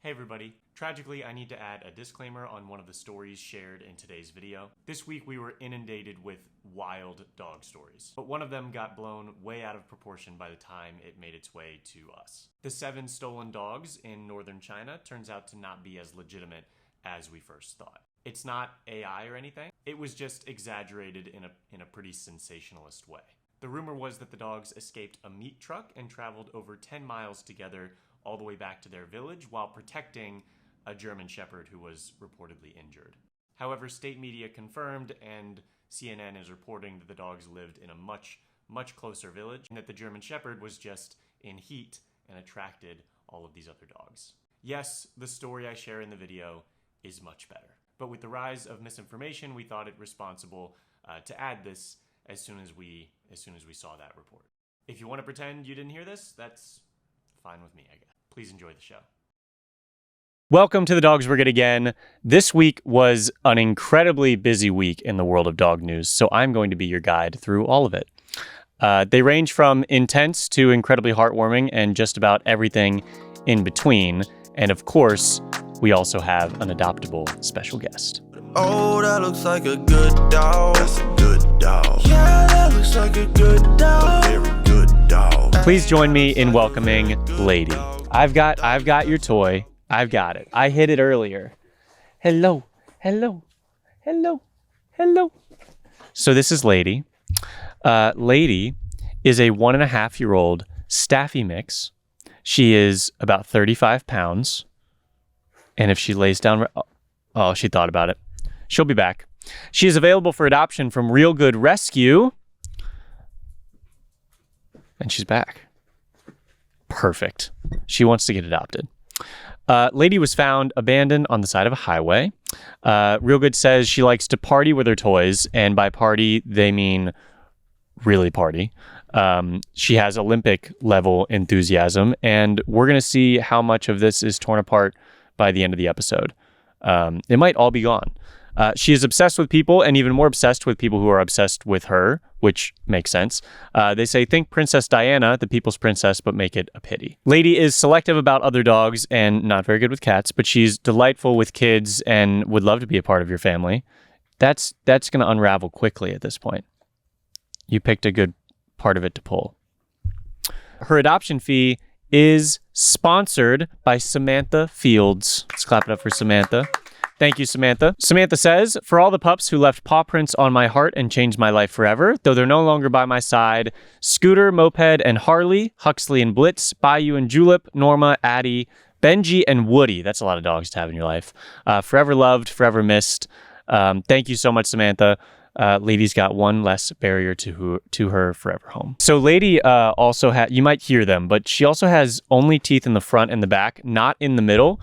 Hey everybody. Tragically, I need to add a disclaimer on one of the stories shared in today's video. This week we were inundated with wild dog stories, but one of them got blown way out of proportion by the time it made its way to us. The 7 stolen dogs in northern China turns out to not be as legitimate as we first thought. It's not AI or anything. It was just exaggerated in a pretty sensationalist way. The rumor was that the dogs escaped a meat truck and traveled over 10 miles together all the way back to their village while protecting a German Shepherd who was reportedly injured. However, state media confirmed, and CNN is reporting that the dogs lived in a much closer village and that the German Shepherd was just in heat and attracted all of these other dogs. Yes, the story I share in the video is much better. But with the rise of misinformation, we thought it responsible to add this as soon as we saw that report. If you want to pretend you didn't hear this, that's fine with me, I guess. Please enjoy the show. Welcome to The Dogs Were Good Again. This week was an incredibly busy week in the world of dog news, so I'm going to be your guide through all of it. They range from intense to incredibly heartwarming and just about everything in between. And of course, we also have an Adoptable special guest. Oh, that looks like a good dog. That's a good dog. Yeah, that looks like a good dog. A very good dog. Please join me in welcoming Lady. I've got your toy. I've got it. I hit it earlier. Hello, hello, hello, hello. So this is Lady. Lady is a 1.5-year-old Staffy mix. She is about 35 pounds. And if she lays down... Oh, she thought about it. She'll be back. She is available for adoption from Real Good Rescue. And she's back. Perfect. She wants to get adopted. Lady was found abandoned on the side of a highway. Real Good says she likes to party with her toys, and by party, they mean really party. She has Olympic-level enthusiasm, and we're going to see how much of this is torn apart by the end of the episode. It might all be gone. She is obsessed with people and even more obsessed with people who are obsessed with her, which makes sense. They say, think Princess Diana, the people's princess, but make it a pity. Lady is selective about other dogs and not very good with cats, but she's delightful with kids and would love to be a part of your family. That's going to unravel quickly at this point. You picked a good part of it to pull. Her adoption fee is sponsored by Samantha Fields. Let's clap it up for Samantha. Thank you, Samantha. Samantha says, for all the pups who left paw prints on my heart and changed my life forever, though they're no longer by my side, Scooter, Moped, and Harley, Huxley and Blitz, Bayou and Julep, Norma, Addie, Benji, and Woody. That's a lot of dogs to have in your life. Forever loved, forever missed. Thank you so much, Samantha. Lady's got one less barrier to her forever home. So Lady also has, you might hear them, but she also has only teeth in the front and the back, not in the middle,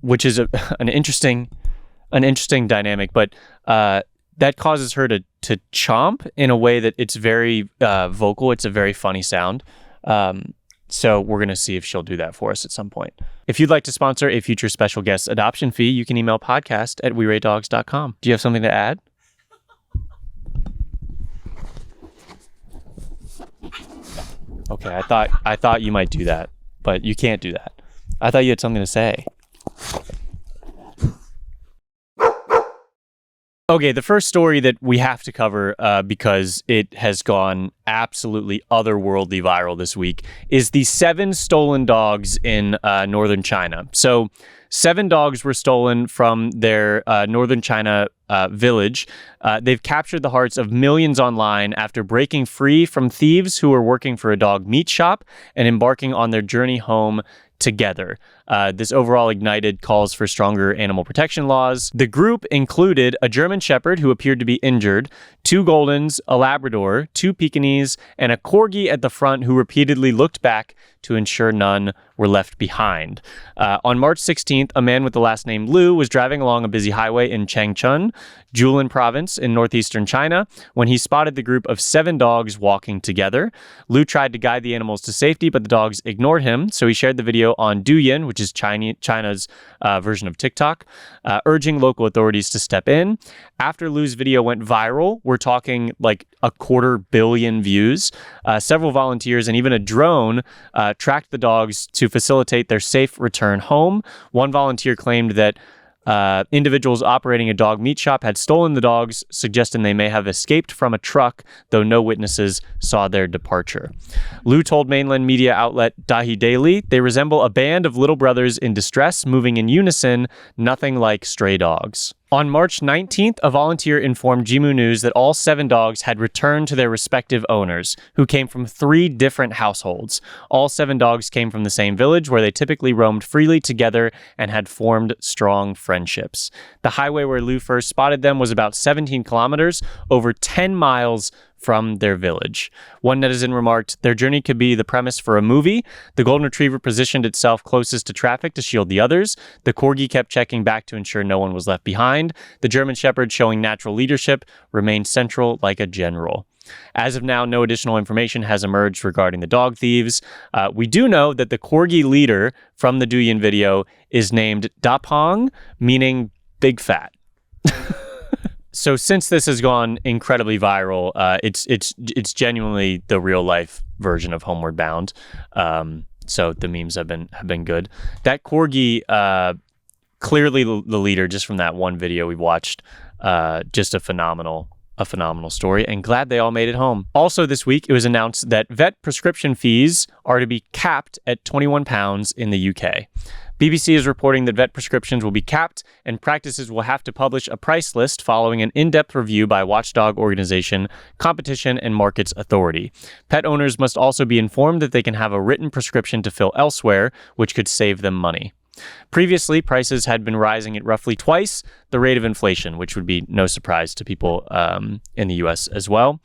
which is an interesting dynamic, but that causes her to chomp in a way that it's very vocal. It's a very funny sound. So we're going to see if she'll do that for us at some point. If you'd like to sponsor a future special guest adoption fee, you can email podcast@weratedogs.com. Do you have something to add? Okay, I thought you might do that, but you can't do that. I thought you had something to say. Okay, the first story that we have to cover because it has gone absolutely otherworldly viral this week is the 7 stolen dogs in northern China. So 7 dogs were stolen from their northern China village. They've captured the hearts of millions online after breaking free from thieves who were working for a dog meat shop and embarking on their journey home together. This overall ignited calls for stronger animal protection laws. The group included a German Shepherd who appeared to be injured, 2 Goldens, a Labrador, 2 Pekingese, and a Corgi at the front who repeatedly looked back to ensure none were left behind. On March 16th, a man with the last name Liu was driving along a busy highway in Changchun, Jilin province in northeastern China, when he spotted the group of 7 dogs walking together. Liu tried to guide the animals to safety, but the dogs ignored him, so he shared the video on Douyin, which which is China's version of TikTok, urging local authorities to step in. After Lu's video went viral, we're talking like 250 million views. Several volunteers and even a drone tracked the dogs to facilitate their safe return home. One volunteer claimed that individuals operating a dog meat shop had stolen the dogs, suggesting they may have escaped from a truck, though no witnesses saw their departure. Lu told mainland media outlet Dahi Daily they resemble a band of little brothers in distress, moving in unison, nothing like stray dogs. On March 19th, a volunteer informed Jimu News that all 7 dogs had returned to their respective owners, who came from 3 different households. All 7 dogs came from the same village, where they typically roamed freely together and had formed strong friendships. The highway where Lu first spotted them was about 17 kilometers, over 10 miles from their village. One netizen remarked, "Their journey could be the premise for a movie. The golden retriever positioned itself closest to traffic to shield the others. The corgi kept checking back to ensure no one was left behind. The German shepherd, showing natural leadership, remained central like a general." As of now, no additional information has emerged regarding the dog thieves. We do know that the corgi leader from the Douyin video is named Dapong, meaning big fat. So since this has gone incredibly viral, it's genuinely the real life version of Homeward Bound. So the memes have been good. That corgi, clearly the leader, just from that one video we watched, just a phenomenal story, and glad they all made it home. Also this week, it was announced that vet prescription fees are to be capped at £21 in the UK. BBC is reporting that vet prescriptions will be capped and practices will have to publish a price list following an in-depth review by watchdog organization Competition and Markets Authority. Pet owners must also be informed that they can have a written prescription to fill elsewhere, which could save them money. Previously, prices had been rising at roughly twice the rate of inflation, which would be no surprise to people in the US as well.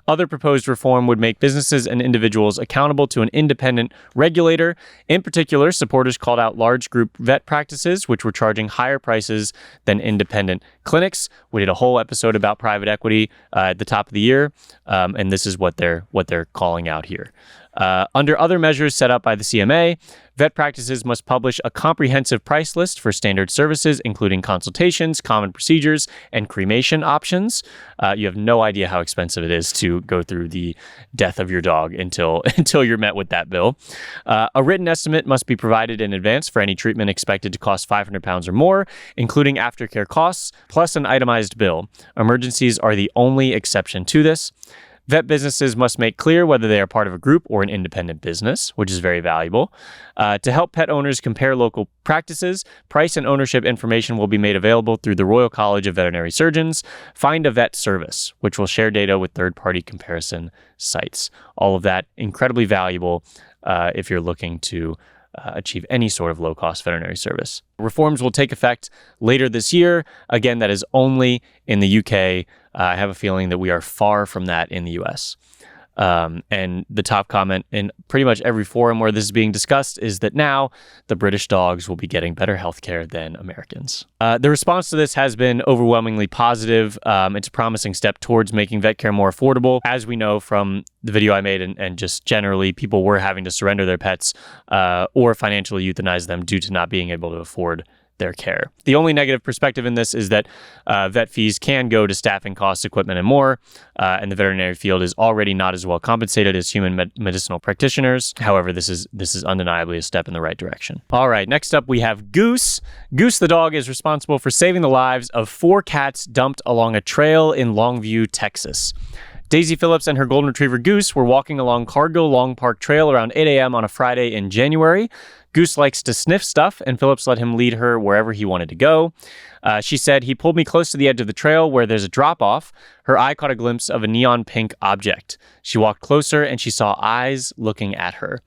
Other proposed reform would make businesses and individuals accountable to an independent regulator. In particular, supporters called out large group vet practices, which were charging higher prices than independent clinics. We did a whole episode about private equity at the top of the year, and this is what they're calling out here. Under other measures set up by the CMA, vet practices must publish a comprehensive price list for standard services, including consultations, common procedures, and cremation options. You have no idea how expensive it is to go through the death of your dog until you're met with that bill. A written estimate must be provided in advance for any treatment expected to cost £500 or more, including aftercare costs, plus an itemized bill. Emergencies are the only exception to this. Vet businesses must make clear whether they are part of a group or an independent business, which is very valuable. To help pet owners compare local practices, price and ownership information will be made available through the Royal College of Veterinary Surgeons' Find a Vet service, which will share data with third-party comparison sites. All of that incredibly valuable if you're looking to achieve any sort of low-cost veterinary service. Reforms will take effect later this year. Again, that is only in the UK. I have a feeling that we are far from that in the US. And the top comment in pretty much every forum where this is being discussed is that now the British dogs will be getting better healthcare than Americans. The response to this has been overwhelmingly positive. It's a promising step towards making vet care more affordable. As we know from the video I made and just generally, people were having to surrender their pets or financially euthanize them due to not being able to afford their care. The only negative perspective in this is that vet fees can go to staffing costs, equipment, and more, and the veterinary field is already not as well compensated as human medicinal practitioners. However, this is undeniably a step in the right direction. All right, next up we have Goose. Goose the dog is responsible for saving the lives of 4 cats dumped along a trail in Longview, Texas. Daisy Phillips and her golden retriever Goose were walking along Cargill Long Park Trail around 8 a.m. on a Friday in January. Goose likes to sniff stuff, and Phillips let him lead her wherever he wanted to go. She said, "He pulled me close to the edge of the trail where there's a drop-off. Her eye caught a glimpse of a neon pink object. She walked closer, and she saw eyes looking at her.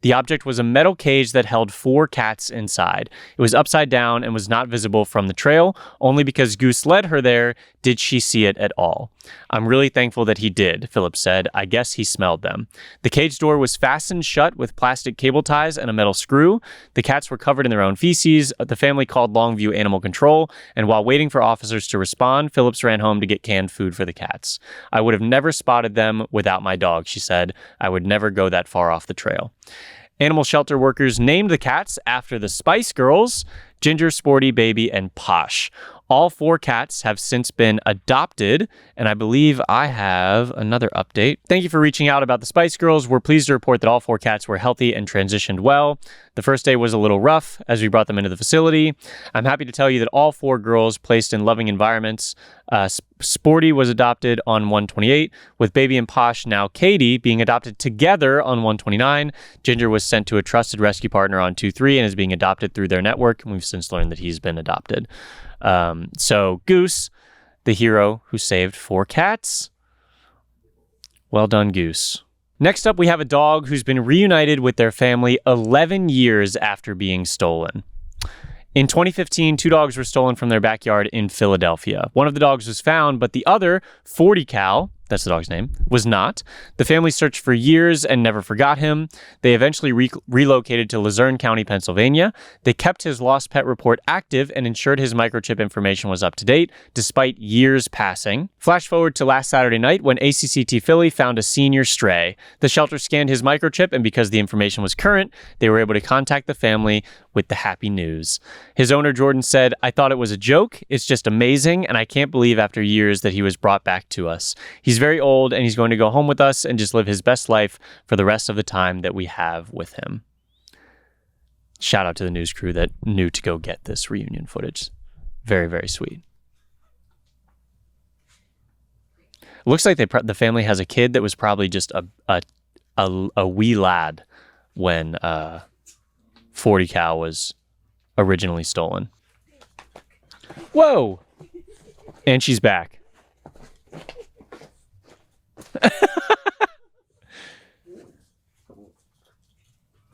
The object was a metal cage that held 4 cats inside. It was upside down and was not visible from the trail. Only because Goose led her there did she see it at all. I'm really thankful that he did," Phillips said. "I guess he smelled them." The cage door was fastened shut with plastic cable ties and a metal screw. The cats were covered in their own feces. The family called Longview Animal Control, and while waiting for officers to respond, Phillips ran home to get canned food for the cats. "I would have never spotted them without my dog," she said. "I would never go that far off the trail." Animal shelter workers named the cats after the Spice Girls, Ginger, Sporty, Baby, and Posh. All 4 cats have since been adopted, and I believe I have another update. Thank you for reaching out about the Spice Girls. We're pleased to report that all 4 cats were healthy and transitioned well. The first day was a little rough as we brought them into the facility. I'm happy to tell you that all 4 girls placed in loving environments. Sporty was adopted on 128, with Baby and Posh, now Katie, being adopted together on 129. Ginger was sent to a trusted rescue partner on 23 and is being adopted through their network, and we've since learned that he's been adopted. So Goose, the hero who saved 4 cats. Well done, Goose. Next up, we have a dog who's been reunited with their family 11 years after being stolen. In 2015, 2 dogs were stolen from their backyard in Philadelphia. One of the dogs was found, but the other, 40 Cal, that's the dog's name, was not. The family searched for years and never forgot him. They eventually relocated to Luzerne County, Pennsylvania. They kept his lost pet report active and ensured his microchip information was up to date, despite years passing. Flash forward to last Saturday night when ACCT Philly found a senior stray. The shelter scanned his microchip, and because the information was current, they were able to contact the family with the happy news. His owner, Jordan, said, "I thought it was a joke. It's just amazing, and I can't believe after years that he was brought back to us. He's very old, and he's going to go home with us and just live his best life for the rest of the time that we have with him." Shout out to the news crew that knew to go get this reunion footage. Very, very sweet. It looks like the family has a kid that was probably just a wee lad when 40 Cal was originally stolen. Whoa! And she's back.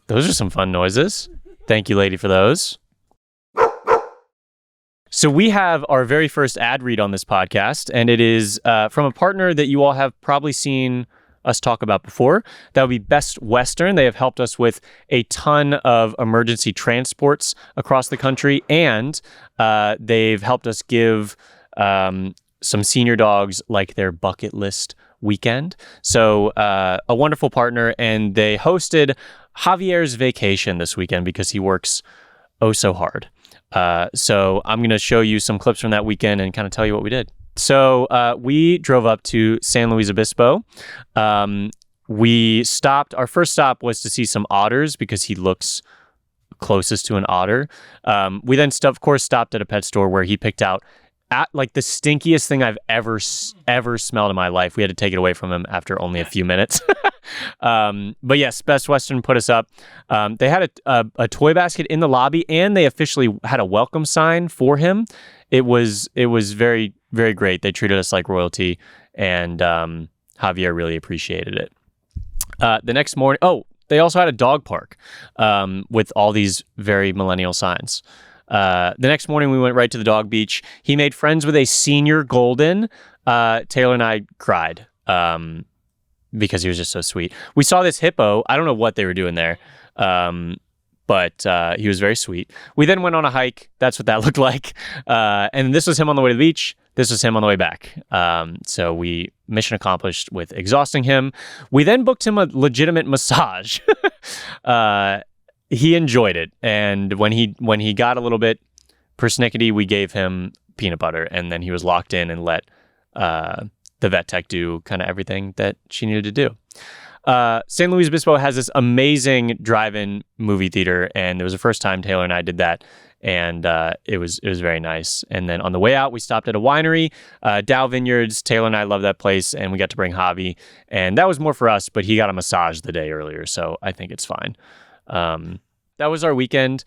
Those are some fun noises. Thank you, lady, for those. So we have our very first ad read on this podcast, and it is from a partner that you all have probably seen us talk about before. That would be Best Western. They have helped us with a ton of emergency transports across the country, and they've helped us give some senior dogs like their bucket list weekend. So a wonderful partner, and they hosted Javier's vacation this weekend because he works oh so hard. So I'm going to show you some clips from that weekend and kind of tell you what we did. So we drove up to San Luis Obispo. Our first stop was to see some otters because he looks closest to an otter. We then, of course, stopped at a pet store where he picked out like the stinkiest thing I've ever smelled in my life. We had to take it away from him after only a few minutes. But yes, Best Western put us up. They had a toy basket in the lobby, and they officially had a welcome sign for him. It was very, very great. They treated us like royalty, and Javier really appreciated it. The next morning, they also had a dog park with all these very millennial signs. The next morning, we went right to the dog beach. He made friends with a senior golden. Taylor and I cried because he was just so sweet. We saw this hippo. I don't know what they were doing there, but he was very sweet. We then went on a hike. That's what that looked like. And this was him on the way to the beach. This was him on the way back. So we mission accomplished with exhausting him. We then booked him a legitimate massage. He enjoyed it, and when he got a little bit persnickety, we gave him peanut butter, and then he was locked in and let the vet tech do kind of everything that she needed to do. San Luis Obispo has this amazing drive-in movie theater, and it was the first time Taylor and I did that, and it was very nice. And then on the way out, we stopped at a winery, Dow Vineyards. Taylor and I love that place, and we got to bring Javi, and that was more for us, but he got a massage the day earlier, so I think it's fine. That was our weekend.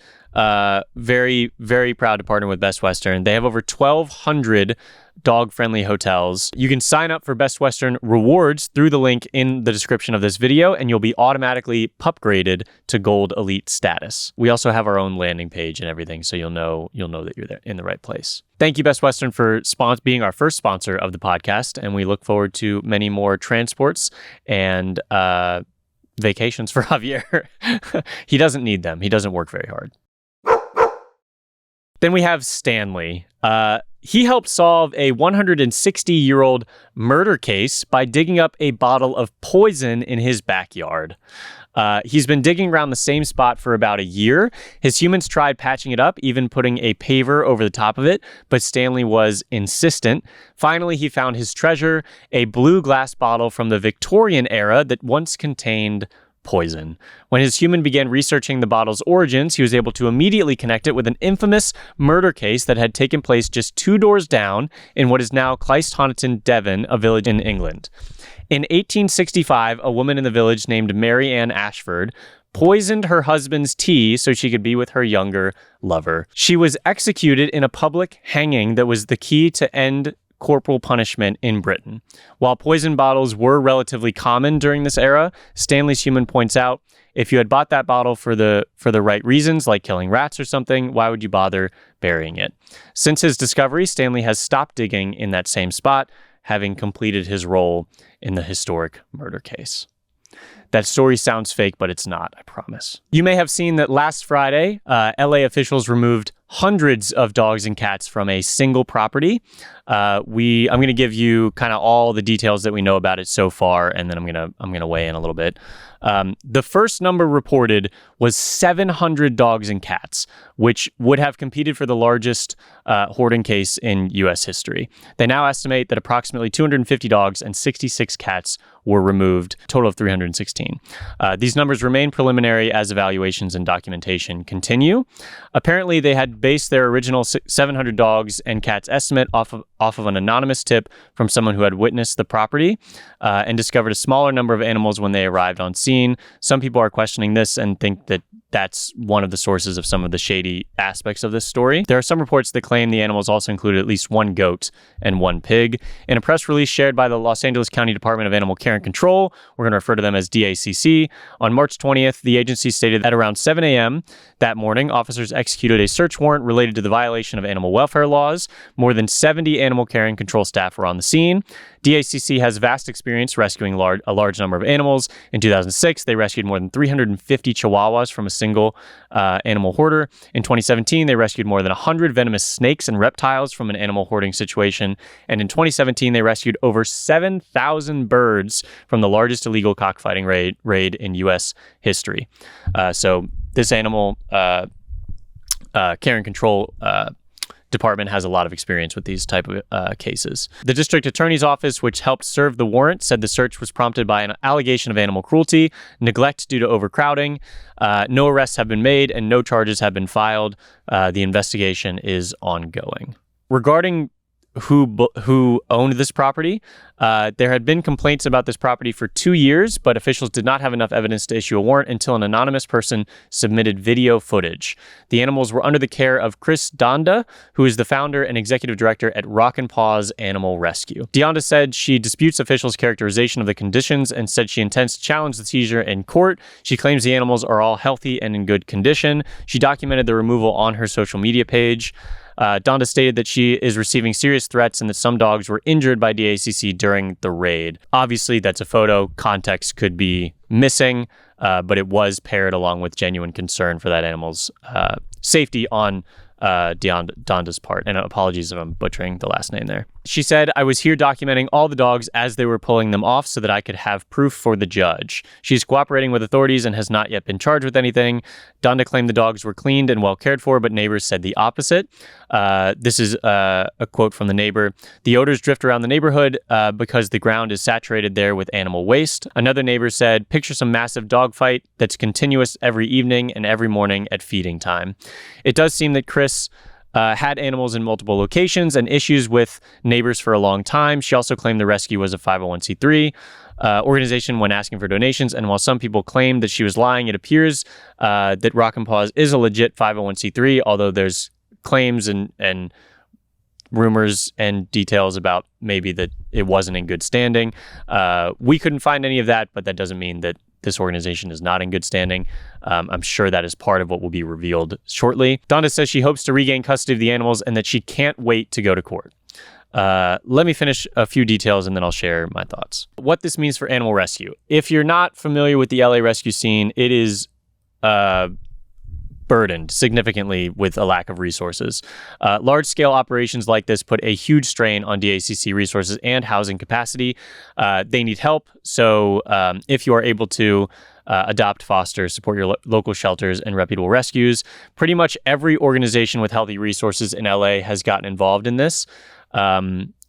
Very, very proud to partner with Best Western. They have over 1,200 dog-friendly hotels. You can sign up for Best Western rewards through the link in the description of this video, and you'll be automatically upgraded to Gold Elite status. We also have our own landing page and everything, so you'll know that you're there in the right place. Thank you, Best Western, for being our first sponsor of the podcast, and we look forward to many more transports and vacations for Javier. He doesn't need them. He doesn't work very hard. Then we have Stanley. He helped solve a 160-year-old murder case by digging up a bottle of poison in his backyard. He's been digging around the same spot for about a year. His humans tried patching it up, even putting a paver over the top of it, but Stanley was insistent. Finally, he found his treasure, a blue glass bottle from the Victorian era that once contained poison. When his human began researching the bottle's origins, he was able to immediately connect it with an infamous murder case that had taken place just 2 doors down in what is now Cleisthoniton, Devon, a village in England. In 1865, a woman in the village named Mary Ann Ashford poisoned her husband's tea so she could be with her younger lover. She was executed in a public hanging that was the key to end corporal punishment in Britain. While poison bottles were relatively common during this era, Stanley's human points out, if you had bought that bottle for the right reasons, like killing rats or something, why would you bother burying it? Since his discovery, Stanley has stopped digging in that same spot, having completed his role in the historic murder case. That story sounds fake, but it's not, I promise. You may have seen that last Friday, LA officials removed hundreds of dogs and cats from a single property. I'm going to give you kind of all the details that we know about it so far, and then I'm going to weigh in a little bit. The first number reported was 700 dogs and cats, which would have competed for the largest hoarding case in U.S. history. They now estimate that approximately 250 dogs and 66 cats were removed, a total of 316. These numbers remain preliminary as evaluations and documentation continue. Apparently, they had based their original 700 dogs and cats estimate off of an anonymous tip from someone who had witnessed the property and discovered a smaller number of animals when they arrived on scene. Some people are questioning this and think that that's one of the sources of some of the shady aspects of this story. There are some reports that claim the animals also included at least 1 goat and 1 pig. In a press release shared by the Los Angeles County Department of Animal Care and Control, we're going to refer to them as DACC, on March 20th, the agency stated that around 7 a.m. that morning, officers executed a search warrant related to the violation of animal welfare laws. More than 70 animal care and control staff were on the scene. DACC has vast experience rescuing a large number of animals. In 2006, they rescued more than 350 chihuahuas from a single animal hoarder. In 2017, they rescued more than 100 venomous snakes and reptiles from an animal hoarding situation. And in 2017, they rescued over 7,000 birds from the largest illegal cockfighting raid in U.S. history. So this animal care and control department has a lot of experience with these type of cases. The district attorney's office, which helped serve the warrant, said the search was prompted by an allegation of animal cruelty, neglect due to overcrowding. No arrests have been made and no charges have been filed. The investigation is ongoing. Regarding who owned this property, there had been complaints about this property for 2 years, but officials did not have enough evidence to issue a warrant until an anonymous person submitted video footage. The animals were under the care of Chris Donda, who is the founder and executive director at Rock and Paws Animal Rescue. Donda said she disputes officials' characterization of the conditions and said she intends to challenge the seizure in court. She claims the animals are all healthy and in good condition. She documented the removal on her social media page. Donda stated that she is receiving serious threats and that some dogs were injured by DACC during the raid. Obviously, that's a photo. Context could be missing, but it was paired along with genuine concern for that animal's safety on Donda's part. And apologies if I'm butchering the last name there. She said, I was here documenting all the dogs as they were pulling them off so that I could have proof for the judge. She's cooperating with authorities and has not yet been charged with anything. Donda claimed the dogs were cleaned and well cared for, but neighbors said the opposite. This is a quote from the neighbor. The odors drift around the neighborhood because the ground is saturated there with animal waste. Another neighbor said, picture some massive dog fight that's continuous every evening and every morning at feeding time. It does seem that Chris had animals in multiple locations and issues with neighbors for a long time. She also claimed the rescue was a 501c3 organization when asking for donations. And while some people claimed that she was lying, it appears that Rock and Paws is a legit 501c3, although there's claims and rumors and details about maybe that it wasn't in good standing. We couldn't find any of that, but that doesn't mean that this organization is not in good standing. I'm sure that is part of what will be revealed shortly. Donda says she hopes to regain custody of the animals and that she can't wait to go to court. Let me finish a few details and then I'll share my thoughts. What this means for animal rescue. If you're not familiar with the LA rescue scene, it is burdened significantly with a lack of resources. Large-scale operations like this put a huge strain on DACC resources and housing capacity. They need help, so if you are able to adopt, foster, support your local shelters and reputable rescues. Pretty much every organization with healthy resources in LA has gotten involved in this.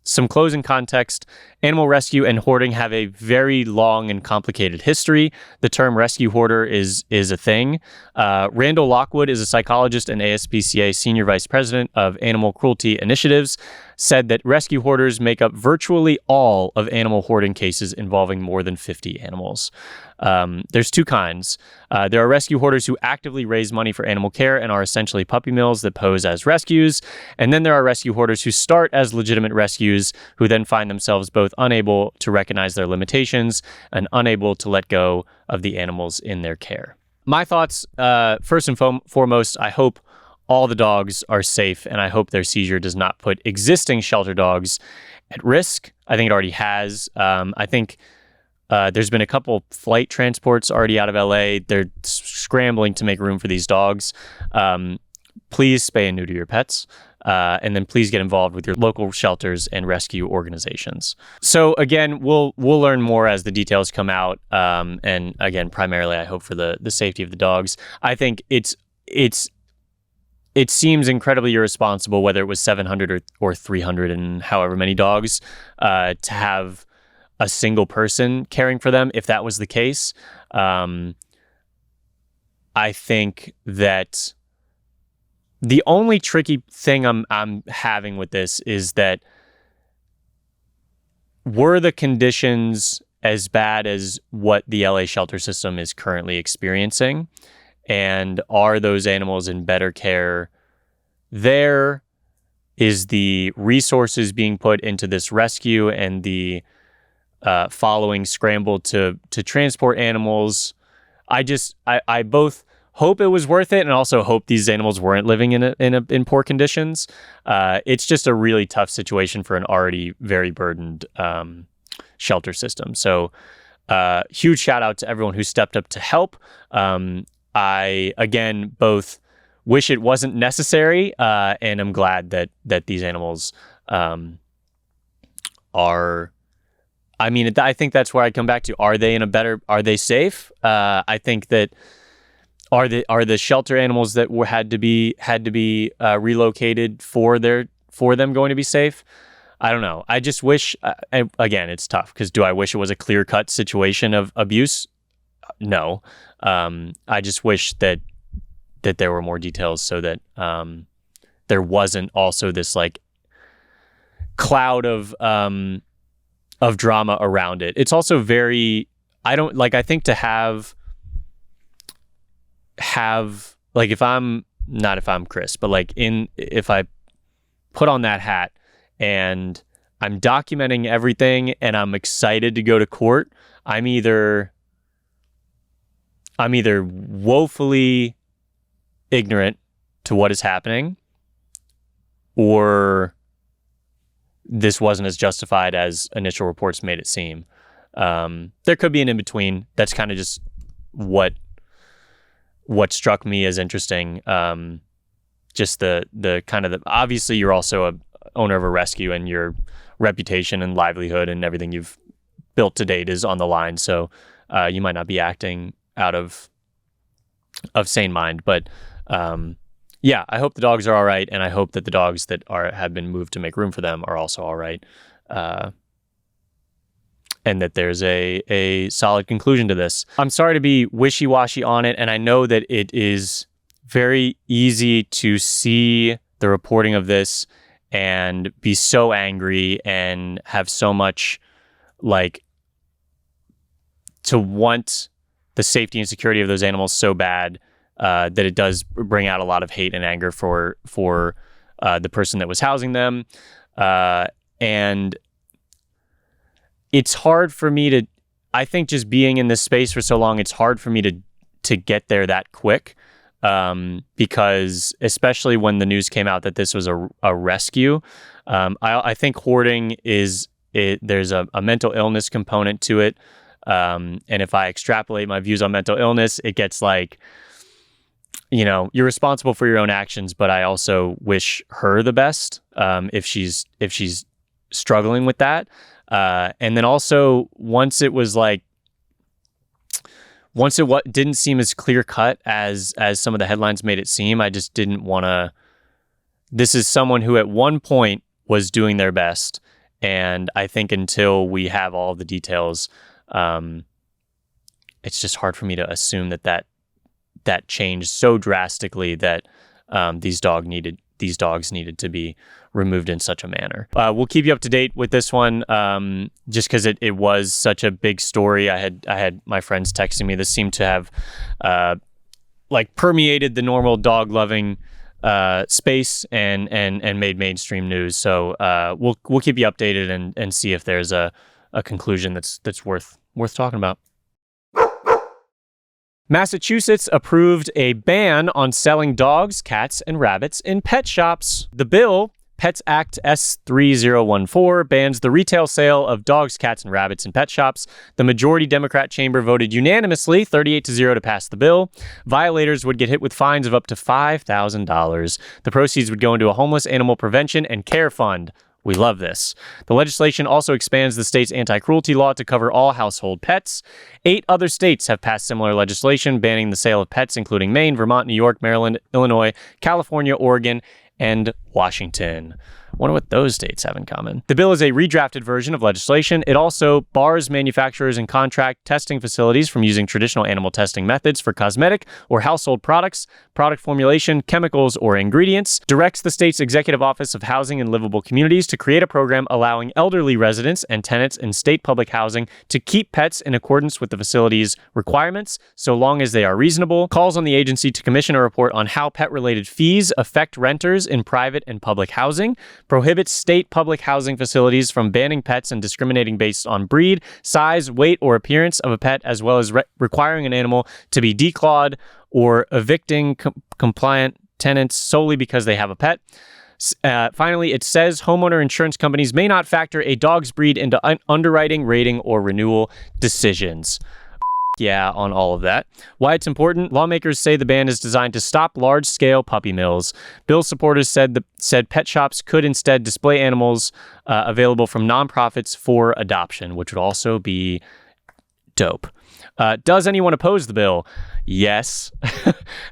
Some closing context: animal rescue and hoarding have a very long and complicated history. The term rescue hoarder is a thing. Randall Lockwood is a psychologist and ASPCA Senior Vice President of Animal Cruelty Initiatives, said that rescue hoarders make up virtually all of animal hoarding cases involving more than 50 animals. There's two kinds. There are rescue hoarders who actively raise money for animal care and are essentially puppy mills that pose as rescues. And then there are rescue hoarders who start as legitimate rescues, who then find themselves both unable to recognize their limitations and unable to let go of the animals in their care. My thoughts, first and foremost, I hope all the dogs are safe, and I hope their seizure does not put existing shelter dogs at risk. I think it already has. I think there's been a couple flight transports already out of LA. They're scrambling to make room for these dogs. Please spay and neuter your pets. And then please get involved with your local shelters and rescue organizations. So again, we'll learn more as the details come out. And again, primarily, I hope for the safety of the dogs. I think it seems incredibly irresponsible, whether it was 700 or 300 and however many dogs, to have a single person caring for them. If that was the case, I think that the only tricky thing I'm having with this is that, were the conditions as bad as what the LA shelter system is currently experiencing? And are those animals in better care there? Is the resources being put into this rescue and the following scramble to transport animals? I both hope it was worth it and also hope these animals weren't living in poor conditions. It's just a really tough situation for an already very burdened shelter system. So huge shout out to everyone who stepped up to help. I, again, both wish it wasn't necessary, and I'm glad that these animals are. I mean, I think that's where I come back to. Are they safe? I think that are the shelter animals that had to be relocated for them going to be safe? I don't know. I just wish. Again, it's tough because do I wish it was a clear-cut situation of abuse? No. I just wish that there were more details so that there wasn't also this like cloud of drama around it. It's also very, I think to have like, if I'm Chris, but if I put on that hat and I'm documenting everything and I'm excited to go to court, I'm either woefully ignorant to what is happening, or this wasn't as justified as initial reports made it seem. There could be an in-between. That's kind of just what struck me as interesting. Just the kind of obviously you're also a owner of a rescue and your reputation and livelihood and everything you've built to date is on the line. So you might not be acting out of sane mind, but yeah, I hope the dogs are all right, and I hope that the dogs that have been moved to make room for them are also all right, and that there's a solid conclusion to this. I'm sorry to be wishy-washy on it, and I know that it is very easy to see the reporting of this and be so angry and have so much to want the safety and security of those animals so bad that it does bring out a lot of hate and anger for the person that was housing them. And it's hard for me I think just being in this space for so long, it's hard for me to get there that quick. Because especially when the news came out that this was a rescue, I think hoarding there's a mental illness component to it. And if I extrapolate my views on mental illness, it gets you know, you're responsible for your own actions, but I also wish her the best if she's struggling with that. And then also once it didn't seem as clear cut as some of the headlines made it seem, I just didn't want to. This is someone who at one point was doing their best, and I think until we have all the details, it's just hard for me to assume that changed so drastically that these dogs needed to be removed in such a manner. We'll keep you up to date with this one, just because it was such a big story. I had my friends texting me. This seemed to have permeated the normal dog loving space and made mainstream news. So we'll keep you updated and see if there's a conclusion that's worth talking about. Massachusetts approved a ban on selling dogs, cats, and rabbits in pet shops. The bill, Pets Act S3014, bans the retail sale of dogs, cats, and rabbits in pet shops. The majority Democrat chamber voted unanimously, 38-0, to pass the bill. Violators would get hit with fines of up to $5,000. The proceeds would go into a homeless animal prevention and care fund. We love this. The legislation also expands the state's anti-cruelty law to cover all household pets. 8 other states have passed similar legislation banning the sale of pets, including Maine, Vermont, New York, Maryland, Illinois, California, Oregon, and Washington. I wonder what those states have in common. The bill is a redrafted version of legislation. It also bars manufacturers and contract testing facilities from using traditional animal testing methods for cosmetic or household products, product formulation, chemicals, or ingredients, directs the state's Executive Office of Housing and Livable Communities to create a program allowing elderly residents and tenants in state public housing to keep pets in accordance with the facility's requirements, so long as they are reasonable, calls on the agency to commission a report on how pet-related fees affect renters in private and public housing, prohibits state public housing facilities from banning pets and discriminating based on breed, size, weight, or appearance of a pet, as well as requiring an animal to be declawed or evicting compliant tenants solely because they have a pet. Finally, it says homeowner insurance companies may not factor a dog's breed into underwriting, rating, or renewal decisions. Yeah, on all of that. Why it's important? Lawmakers say the ban is designed to stop large-scale puppy mills. Bill supporters said pet shops could instead display animals available from nonprofits for adoption, which would also be dope. Does anyone oppose the bill? Yes.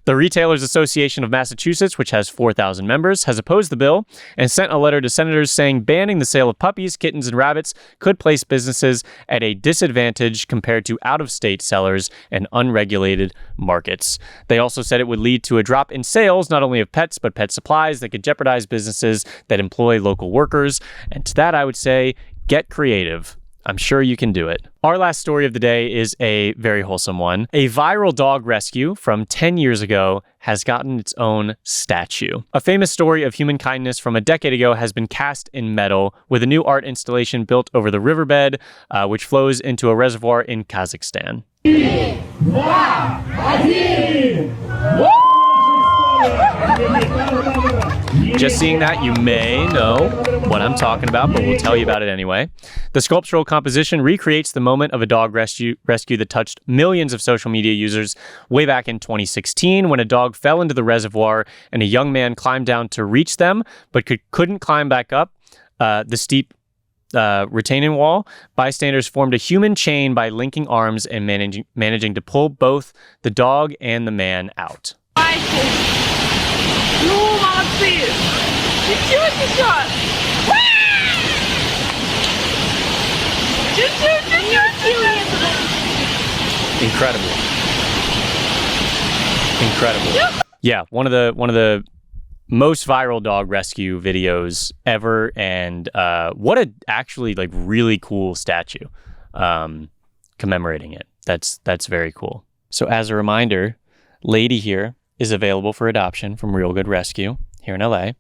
The Retailers Association of Massachusetts, which has 4,000 members, has opposed the bill and sent a letter to senators saying banning the sale of puppies, kittens, and rabbits could place businesses at a disadvantage compared to out-of-state sellers and unregulated markets. They also said it would lead to a drop in sales, not only of pets, but pet supplies that could jeopardize businesses that employ local workers. And to that, I would say, get creative. I'm sure you can do it. Our last story of the day is a very wholesome one. A viral dog rescue from 10 years ago has gotten its own statue. A famous story of human kindness from a decade ago has been cast in metal with a new art installation built over the riverbed, which flows into a reservoir in Kazakhstan. Just seeing that, you may know what I'm talking about, but we'll tell you about it anyway. The sculptural composition recreates the moment of a dog rescue that touched millions of social media users way back in 2016 when a dog fell into the reservoir and a young man climbed down to reach them, but couldn't climb back up the steep retaining wall. Bystanders formed a human chain by linking arms and managing to pull both the dog and the man out. Ну, молодцы! Чуть-чуть еще! Чуть-чуть! Incredible. Yeah, one of the most viral dog rescue videos ever, and what a actually really cool statue commemorating it. That's very cool. So as a reminder, Lady here is available for adoption from Real Good Rescue here in LA.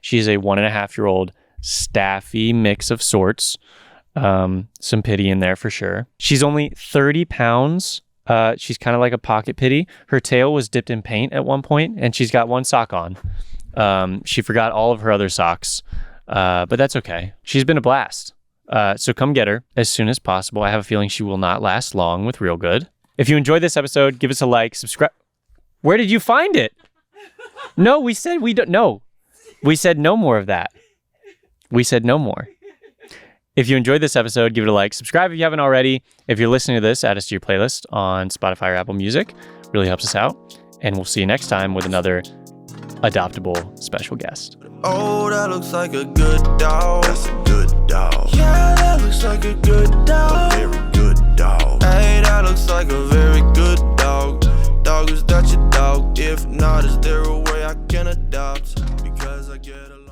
She's a 1.5-year-old staffy mix of sorts. Some pity in there for sure. She's only 30 pounds. She's kind of like a pocket pitty. Her tail was dipped in paint at one point, and she's got one sock on. She forgot all of her other socks, but that's okay. She's been a blast. So come get her as soon as possible. I have a feeling she will not last long with Real Good. If you enjoyed this episode, give us a like, subscribe. Where did you find it? No, we said we don't. No, we said no more of that. We said no more. If you enjoyed this episode, give it a like. Subscribe if you haven't already. If you're listening to this, add us to your playlist on Spotify or Apple Music. Really helps us out. And we'll see you next time with another Adoptable special guest. Oh, that looks like a good dog. That's a good dog. Yeah, that looks like a good dog. A very good dog. Hey, that looks like a very good dog. Dog, is that your dog? If not, is there a way I can adopt? Because I get along.